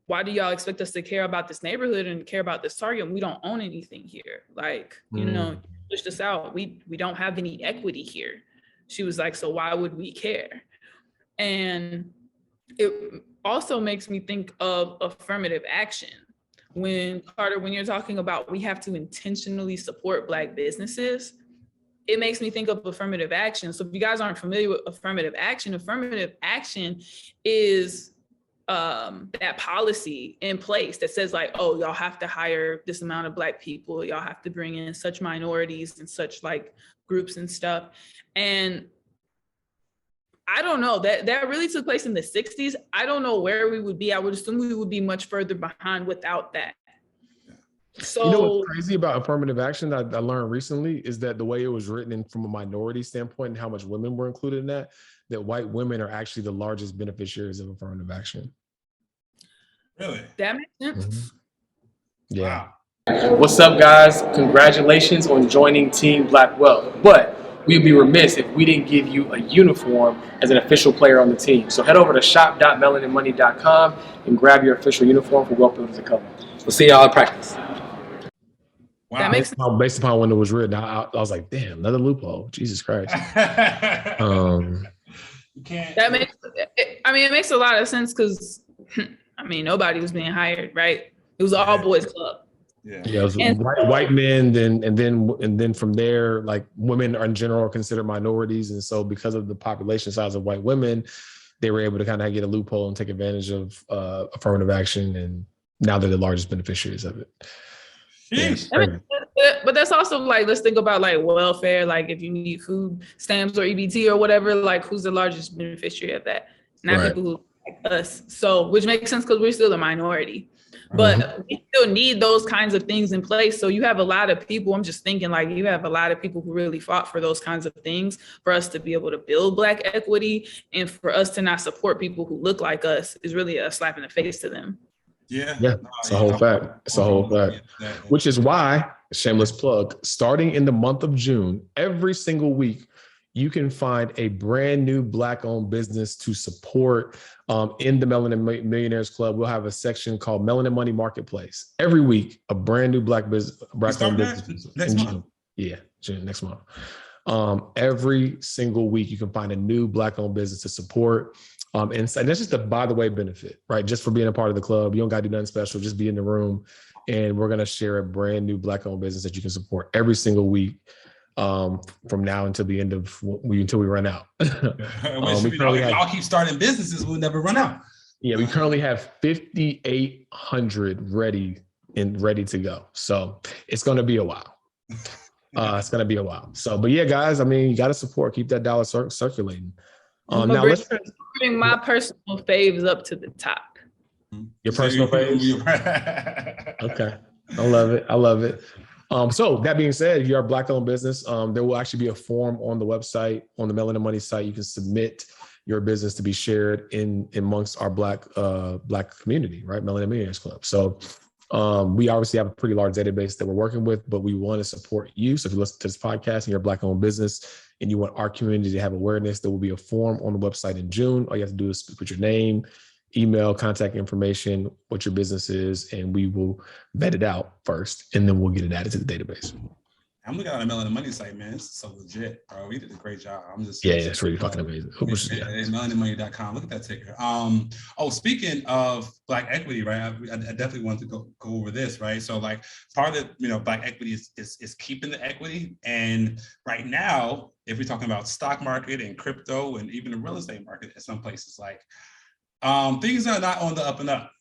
why do y'all expect us to care about this neighborhood and care about this Target? We don't own anything here. Like, push this out. We don't have any equity here. She was like, so why would we care? And it also makes me think of affirmative action. When Carter, when you're talking about we have to intentionally support Black businesses, it makes me think of affirmative action. So if you guys aren't familiar with affirmative action is that policy in place that says like, oh, y'all have to hire this amount of Black people, y'all have to bring in such minorities and such like groups and stuff. And I don't know, that really took place in the 60s. I don't know where we would be. I would assume we would be much further behind without that. So what's crazy about affirmative action that I learned recently is that the way it was written in from a minority standpoint and how much women were included in that white women are actually the largest beneficiaries of affirmative action. Really? That makes sense. Mm-hmm. Yeah. Wow. What's up, guys? Congratulations on joining Team Black Wealth. But we'd be remiss if we didn't give you a uniform as an official player on the team. So head over to shop.melaninmoney.com and grab your official uniform for Wealth Builders and Company. We'll see y'all at practice. Wow. That makes sense. Based upon when it was written, I was like, damn, another loophole. Jesus Christ. It makes a lot of sense because, nobody was being hired, right? It was an all boys club. Yeah, it was white men, and then from there, like women in general are considered minorities, and so because of the population size of white women, they were able to kind of get a loophole and take advantage of affirmative action, and now they're the largest beneficiaries of it. Yeah, but that's also like, let's think about like welfare, like if you need food stamps or EBT or whatever, like who's the largest beneficiary of that? Not people who like us. So, which makes sense because we're still a minority. But we still need those kinds of things in place. So you have a lot of people, I'm just thinking like you have a lot of people who really fought for those kinds of things for us to be able to build Black equity, and for us to not support people who look like us is really a slap in the face to them. Yeah, it's a whole fact. It's a whole fact. Which is why, shameless plug, starting in the month of June, every single week, you can find a brand new Black-owned business to support. In the Melanin Millionaires Club, we'll have a section called Melanin Money Marketplace. Every week, a brand new Black-owned business. Next month. Yeah, June, next month. Every single week, you can find a new Black-owned business to support. And that's just a by the way benefit, right? Just for being a part of the club. You don't got to do nothing special. Just be in the room. And we're going to share a brand new Black-owned business that you can support every single week. From now until the end of until we run out. Y'all keep starting businesses, we'll never run out. Yeah, we currently have 5,800 ready to go. So it's going to be a while. It's going to be a while. So, but yeah, guys, I mean, you got to support, keep that dollar circulating. Now let's bring my personal faves up to the top. Your personal faves? Okay. I love it. So that being said, if you are a Black-owned business, there will actually be a form on the website, on the Melanin Money site. You can submit your business to be shared amongst our Black community, right? Melanin Millionaires Club. So we obviously have a pretty large database that we're working with, but we want to support you. So if you listen to this podcast and you're a Black-owned business and you want our community to have awareness, there will be a form on the website in June. All you have to do is put your name, email, contact information, what your business is, and we will vet it out first, and then we'll get it added to the database. I'm looking at the Melanin Money site, man. It's so legit, bro. We did a great job. It's really fucking amazing. Melaninmoney.com. Look at that ticker. Speaking of Black equity, right? I definitely want to go over this, right? So, like, part of Black equity is keeping the equity, and right now, if we're talking about stock market and crypto and even the real estate market, in some places, like, things are not on the up and up,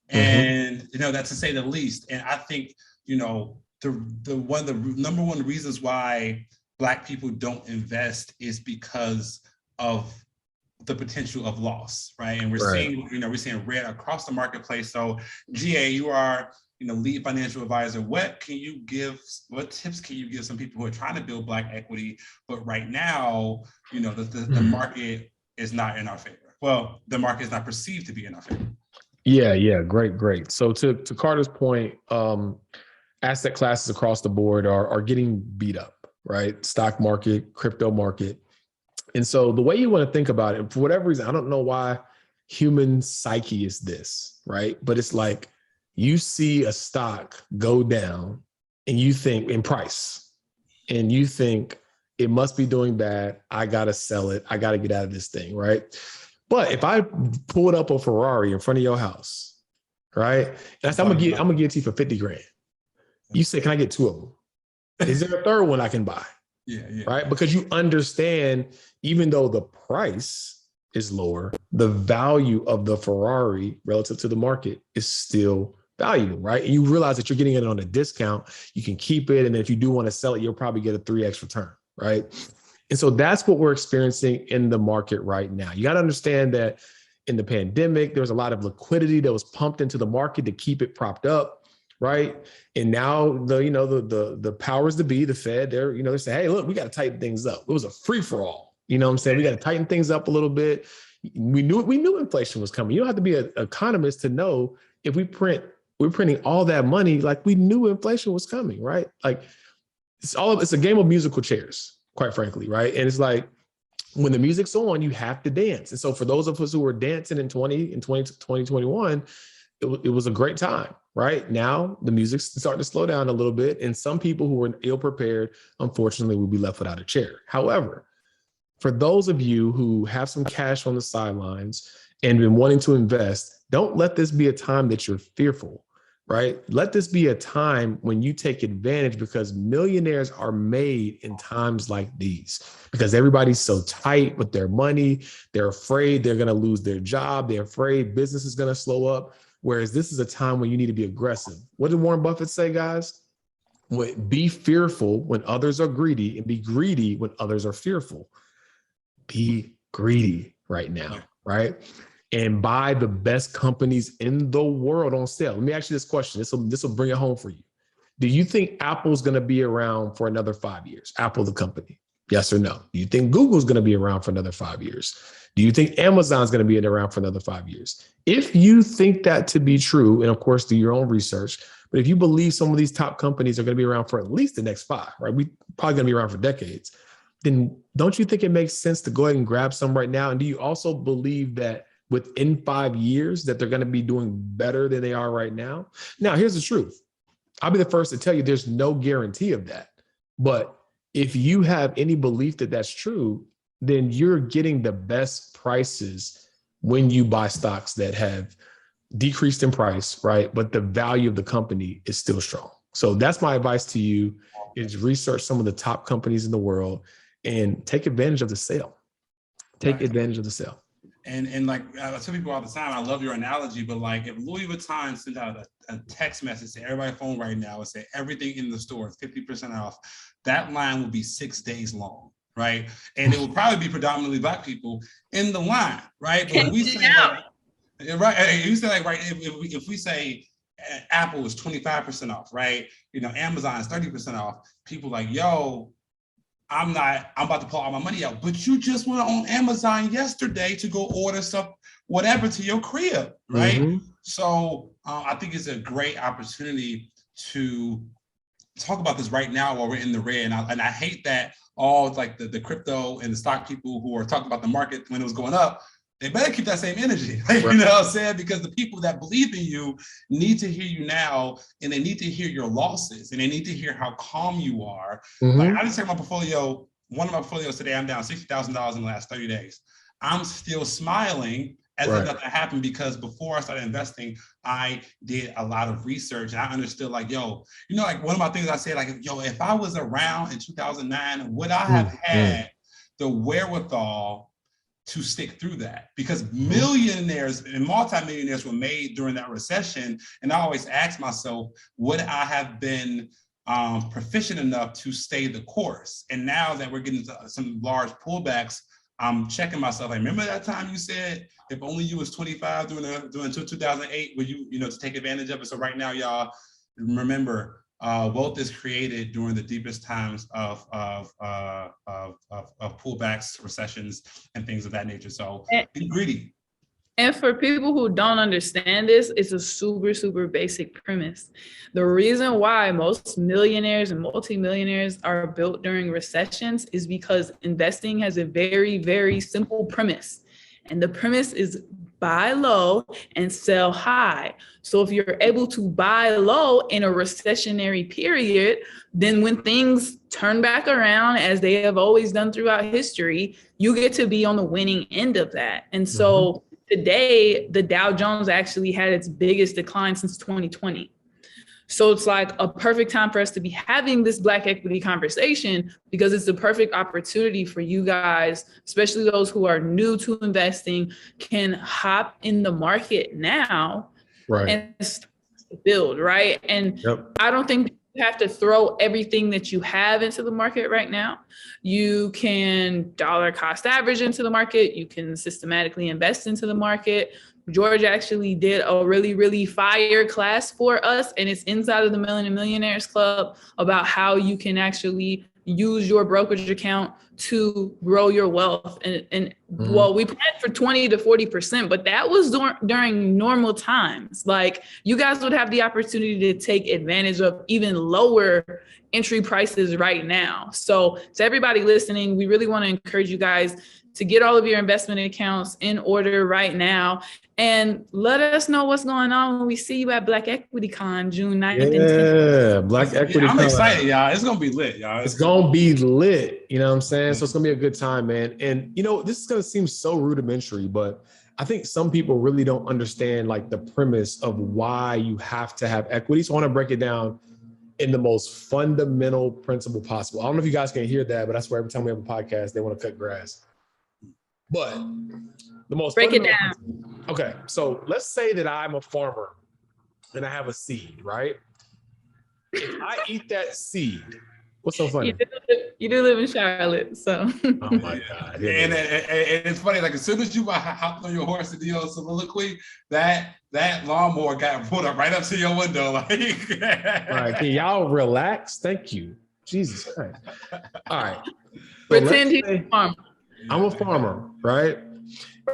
and that's to say the least. And I think the one of the number one reasons why Black people don't invest is because of the potential of loss, right? And we're seeing red across the marketplace. So, GA, you are lead financial advisor. What tips can you give some people who are trying to build Black equity, but right now, the market is not in our favor? Well, the market is not perceived to be in our favor. Yeah. Great. So to Carter's point, asset classes across the board are getting beat up, right? Stock market, crypto market. And so the way you want to think about it, for whatever reason, I don't know why human psyche is this, right? But it's like you see a stock go down and you think in price, and you think it must be doing bad. I got to sell it. I got to get out of this thing, right? But if I pulled up a Ferrari in front of your house, right? And I said, I'm gonna give it to you for 50 grand. You say, can I get two of them? Is there a third one I can buy? Yeah. Right? Because you understand, even though the price is lower, the value of the Ferrari relative to the market is still valuable, right? And you realize that you're getting it on a discount. You can keep it. And if you do want to sell it, you'll probably get a 3x return, right? And so that's what we're experiencing in the market right now. You got to understand that in the pandemic, there was a lot of liquidity that was pumped into the market to keep it propped up, right? And now the powers that be, the Fed, they're saying, hey, look, we got to tighten things up. It was a free for all. You know what I'm saying? We got to tighten things up a little bit. We knew inflation was coming. You don't have to be an economist to know if we're printing all that money, like we knew inflation was coming, right? Like it's a game of musical chairs, quite frankly, right? And it's like when the music's on, you have to dance. And so for those of us who were dancing in 2021, it was a great time, right? Now the music's starting to slow down a little bit, and some people who were ill prepared, unfortunately, will be left without a chair. However, for those of you who have some cash on the sidelines and been wanting to invest, don't let this be a time that you're fearful, right? Let this be a time when you take advantage, because millionaires are made in times like these, because everybody's so tight with their money. They're afraid they're going to lose their job. They're afraid business is going to slow up. Whereas this is a time when you need to be aggressive. What did Warren Buffett say, guys? Be fearful when others are greedy, and be greedy when others are fearful. Be greedy right now, right? and buy the best companies in the world on sale. Let me ask you this question. This will bring it home for you. Do you think Apple's going to be around for another 5 years? Apple, the company. Yes or no? Do you think Google's going to be around for another 5 years? Do you think Amazon's going to be around for another 5 years? If you think that to be true, and of course, do your own research, but if you believe some of these top companies are going to be around for at least the next 5, right? We probably going to be around for decades. Then don't you think it makes sense to go ahead and grab some right now? And do you also believe that within 5 years that they're going to be doing better than they are right now? Now, here's the truth. I'll be the first to tell you there's no guarantee of that. But if you have any belief that that's true, then you're getting the best prices when you buy stocks that have decreased in price, right? But the value of the company is still strong. So that's my advice to you, is research some of the top companies in the world and take advantage of the sale. Take advantage of the sale. And like I tell people all the time, I love your analogy, but like if Louis Vuitton sent out a text message to everybody's phone right now and say everything in the store is 50% off, that line will be 6 days long, right? And it will probably be predominantly Black people in the line, right? But we say like, right, you say like, right, if we say Apple is 25% off, right? You know, Amazon is 30% off. People like, yo, I'm about to pull all my money out, but you just went on Amazon yesterday to go order stuff, whatever, to your crib, right? Mm-hmm. So I think it's a great opportunity to talk about this right now while we're in the red. And I hate that all like the crypto and the stock people who are talking about the market when it was going up, they better keep that same energy, right? You know what I'm saying? Because the people that believe in you need to hear you now, and they need to hear your losses, and they need to hear how calm you are. Mm-hmm. Like I just take my portfolio, one of my portfolios today, I'm down $60,000 in the last 30 days. I'm still smiling as if nothing happened, because before I started investing, I did a lot of research and I understood like, yo, you know, like one of my things I said, like, yo, if I was around in 2009, would I have had the wherewithal to stick through that? Because millionaires and multimillionaires were made during that recession. And I always ask myself, would I have been proficient enough to stay the course? And now that we're getting some large pullbacks, I'm checking myself. I remember that time you said, if only you was 25 during 2008, would you know, to take advantage of it? So right now, y'all, remember, wealth is created during the deepest times of pullbacks, recessions, and things of that nature. So be greedy. And for people who don't understand this, it's a super, super basic premise. The reason why most millionaires and multimillionaires are built during recessions is because investing has a very, very simple premise. And the premise is buy low and sell high. So if you're able to buy low in a recessionary period, then when things turn back around, as they have always done throughout history, you get to be on the winning end of that. And so today, the Dow Jones actually had its biggest decline since 2020. So it's like a perfect time for us to be having this Black equity conversation, because it's the perfect opportunity for you guys, especially those who are new to investing, can hop in the market now and build, right? And I don't think you have to throw everything that you have into the market right now. You can dollar cost average into the market. You can systematically invest into the market. George actually did a really, really fire class for us, and it's inside of the Melanin Millionaires Club, about how you can actually use your brokerage account to grow your wealth. And well, we planned for 20 to 40%, but that was during normal times. Like, you guys would have the opportunity to take advantage of even lower entry prices right now. So to everybody listening, we really want to encourage you guys to get all of your investment accounts in order right now, and let us know what's going on when we see you at Black Equity Con, June 9th and 10th. Yeah, Black Equity I'm Con. excited, y'all. It's going to be lit, y'all. It's going to be lit. You know what I'm saying? So it's going to be a good time, man. And, you know, this is going to seem so rudimentary, but I think some people really don't understand like the premise of why you have to have equity. So I want to break it down in the most fundamental principle possible. I don't know if you guys can hear that, but that's why every time we have a podcast, they want to cut grass. But the most break it down. Okay, so let's say that I'm a farmer and I have a seed, right? If I eat that seed, What's so funny? You do live in Charlotte, so. Oh my God. And it's funny, like as soon as you hopped on your horse to do your soliloquy, that lawnmower got pulled up right up to your window. Like, all right, can y'all relax? Thank you. Jesus Christ. All right. Pretend he's a farmer. I'm a farmer, right?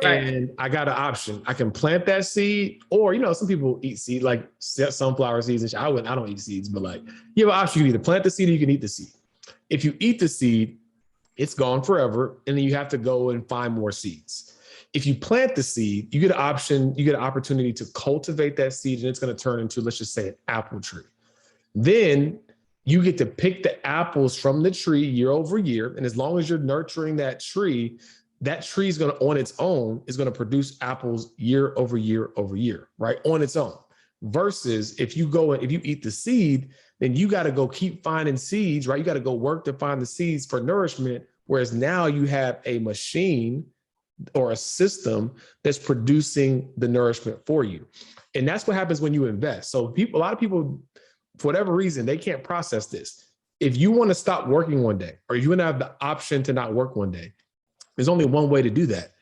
And I got an option. I can plant that seed, or some people eat seed, like sunflower seeds and shit. I don't eat seeds, but like you have an option. You can either plant the seed or you can eat the seed. If you eat the seed, it's gone forever, and then you have to go and find more seeds. If you plant the seed, you get an option, you get an opportunity to cultivate that seed, and it's going to turn into, let's just say, an apple tree. Then you get to pick the apples from the tree year over year. And as long as you're nurturing that tree is going to, on its own, is going to produce apples year over year over year, right? On its own. Versus if you eat the seed, then you got to go keep finding seeds, right? You got to go work to find the seeds for nourishment. Whereas now you have a machine or a system that's producing the nourishment for you. And that's what happens when you invest. So a lot of people, for whatever reason, they can't process this. If you want to stop working one day, or you want to have the option to not work one day, there's only one way to do that.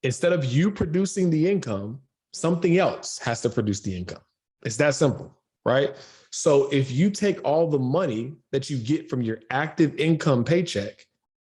Instead of you producing the income, something else has to produce the income. It's that simple, right? So if you take all the money that you get from your active income paycheck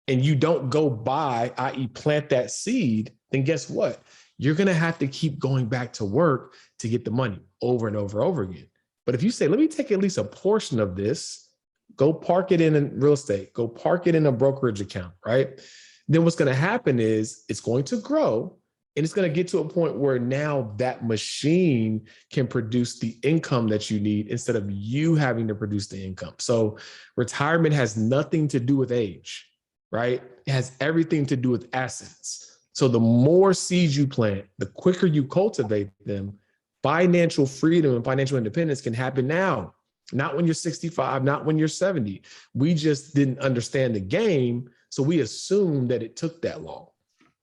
and you don't go buy, i.e. plant that seed, then guess what? You're going to have to keep going back to work to get the money over and over and over again. But if you say, let me take at least a portion of this, go park it in real estate, go park it in a brokerage account, right? Then what's going to happen is it's going to grow, and it's going to get to a point where now that machine can produce the income that you need instead of you having to produce the income. So retirement has nothing to do with age, right? It has everything to do with assets. So the more seeds you plant, the quicker you cultivate them, financial freedom and financial independence can happen now, not when you're 65, not when you're 70. We just didn't understand the game, so we assumed that it took that long,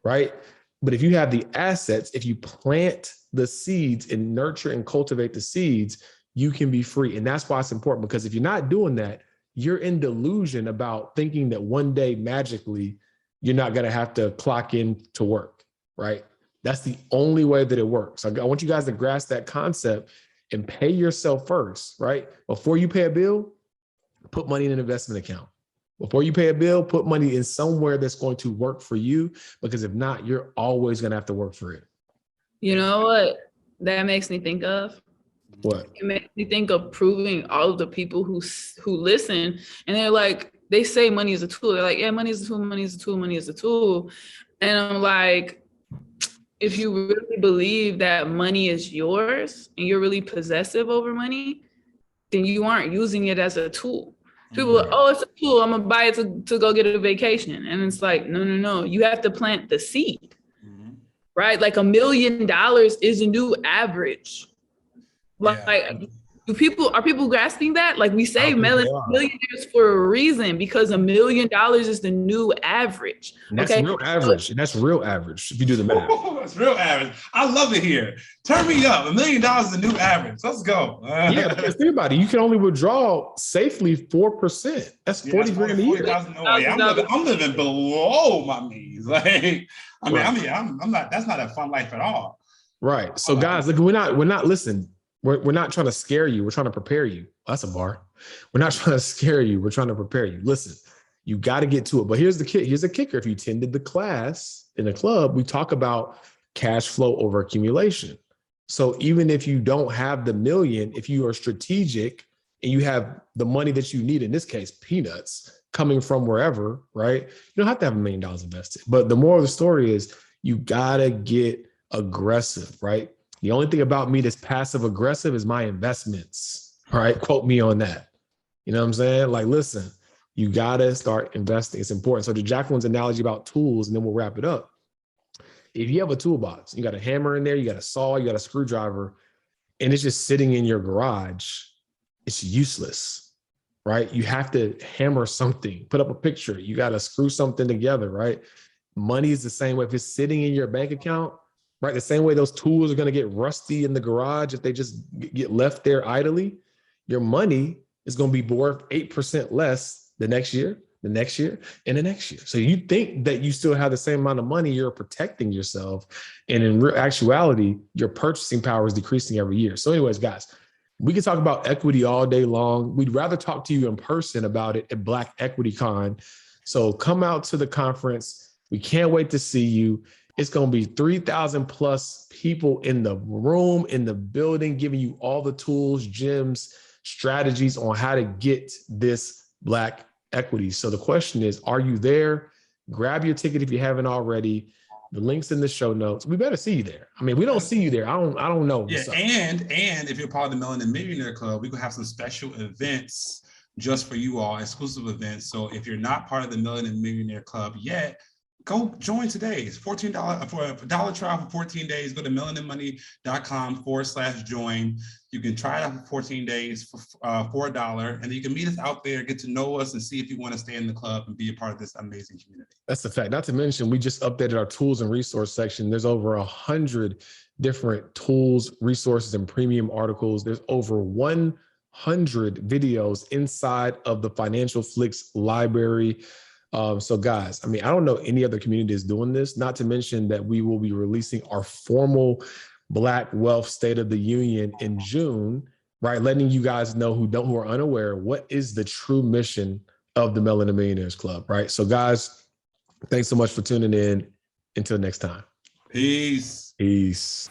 right? But if you have the assets, if you plant the seeds and nurture and cultivate the seeds, you can be free. And that's why it's important, because if you're not doing that, you're in delusion about thinking that one day magically you're not going to have to clock in to work, right? That's the only way that it works. I want you guys to grasp that concept and pay yourself first, right? Before you pay a bill, put money in an investment account. Before you pay a bill, put money in somewhere that's going to work for you, because if not, you're always going to have to work for it. You know what that makes me think of? What? It makes me think of proving all of the people who listen, and they're like, they say money is a tool. They're like, yeah, money is a tool, money is a tool, money is a tool. And I'm like, if you really believe that money is yours and you're really possessive over money, then you aren't using it as a tool. People are, oh, it's a tool, I'm gonna buy it to go get a vacation. And it's like, no. You have to plant the seed, right? Like $1 million is a new average. Like, are people grasping that? Like we say, millionaires for a reason, because $1 million is the new average. And that's real average. And that's real average if you do the math. That's real average. I love it here. Turn me up. $1 million is the new average. Let's go. Yeah, because think about it. You can only withdraw safely 4%. That's 40 grand a year. I'm living below my means. Like, I'm not. That's not a fun life at all. Right. So guys, look, we're not. Listen. We're not trying to scare you. We're trying to prepare you. That's a bar. We're not trying to scare you. We're trying to prepare you. Listen, you got to get to it. But here's a kicker. If you attended the class in the club, we talk about cash flow over accumulation. So even if you don't have the million, if you are strategic and you have the money that you need, in this case, peanuts, coming from wherever, right? You don't have to have $1 million invested. But the moral of the story is you got to get aggressive, right? The only thing about me that's passive aggressive is my investments. All right. Quote me on that. You know what I'm saying? Like, listen, you got to start investing. It's important. So to Jacqueline's analogy about tools, and then we'll wrap it up. If you have a toolbox, you got a hammer in there, you got a saw, you got a screwdriver, and it's just sitting in your garage, it's useless, right? You have to hammer something, put up a picture. You got to screw something together, right? Money is the same way. If it's sitting in your bank account, right? The same way those tools are going to get rusty in the garage if they just get left there idly, your money is going to be worth 8% less the next year, the next year, and the next year. So you think that you still have the same amount of money, you're protecting yourself. And in real actuality, your purchasing power is decreasing every year. So anyways, guys, we can talk about equity all day long. We'd rather talk to you in person about it at Black Equity Con. So come out to the conference. We can't wait to see you. It's going to be 3,000 plus people in the room, in the building, giving you all the tools, gems, strategies on how to get this Black equity. So the question is, are you there? Grab your ticket if you haven't already. The link's in the show notes. We better see you there. I mean, we don't see you there. I don't know. Yeah, and if you're part of the Melanin Millionaire Club, we could have some special events just for you all, exclusive events. So if you're not part of the Melanin Millionaire Club yet, go join today. It's $14 for a dollar trial for 14 days. Go to melaninmoney.com/join. You can try it out for 14 days for $1, and then you can meet us out there, get to know us, and see if you want to stay in the club and be a part of this amazing community. That's a fact. Not to mention, we just updated our tools and resource section. There's over 100 different tools, resources, and premium articles. There's over 100 videos inside of the Financial Flicks library. So guys, I mean, I don't know any other community is doing this, not to mention that we will be releasing our formal Black Wealth State of the Union in June, right? Letting you guys know who are unaware, what is the true mission of the Melanin Millionaires Club, right? So guys, thanks so much for tuning in. Until next time. Peace. Peace.